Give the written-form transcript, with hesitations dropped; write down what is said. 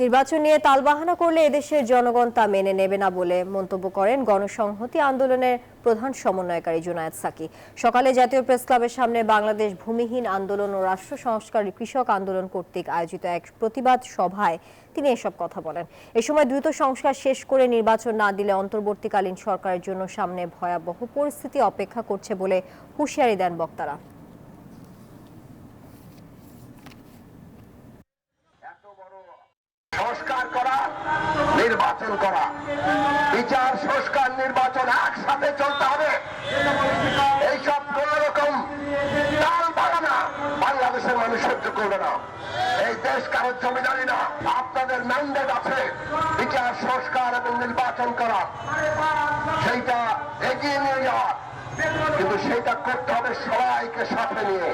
নির্বাচন নিয়ে তালবাহানা করলে এদেশের জনগণ তা মেনে নেবে না বলে মন্তব্য করেন গণসংহতি আন্দোলনের প্রধান সমন্বয়কারী জুনায়েদ সাকি। সকালে জাতীয় প্রেসক্লাবের সামনে বাংলাদেশ ভূমিহীন আন্দোলন ও রাষ্ট্র সংস্কার কৃষক আন্দোলন কর্তৃক আয়োজিত এক প্রতিবাদ সভায় তিনি এসব কথা বলেন। এ সময় দ্রুত সংস্কার শেষ করে নির্বাচন না দিলে অন্তর্বর্তীকালীন সরকারের জন্য সামনে ভয়াবহ পরিস্থিতি অপেক্ষা করছে বলে হুঁশিয়ারি দেন বক্তারা। সংস্কার করা, নির্বাচন করা, বিচার সংস্কার নির্বাচন একসাথে চলতে হবে। এইসব কোন রকম তালবাহানা বাংলাদেশের মানুষ সহ্য করবে না। এই দেশ কারোর জমিদারি না। আপনাদের ম্যান্ডেট আছে বিচার সংস্কার এবং নির্বাচন করা, সেইটা এগিয়ে নিয়ে যাওয়া, কিন্তু সেইটা করতে হবে সবাইকে সাথে নিয়ে।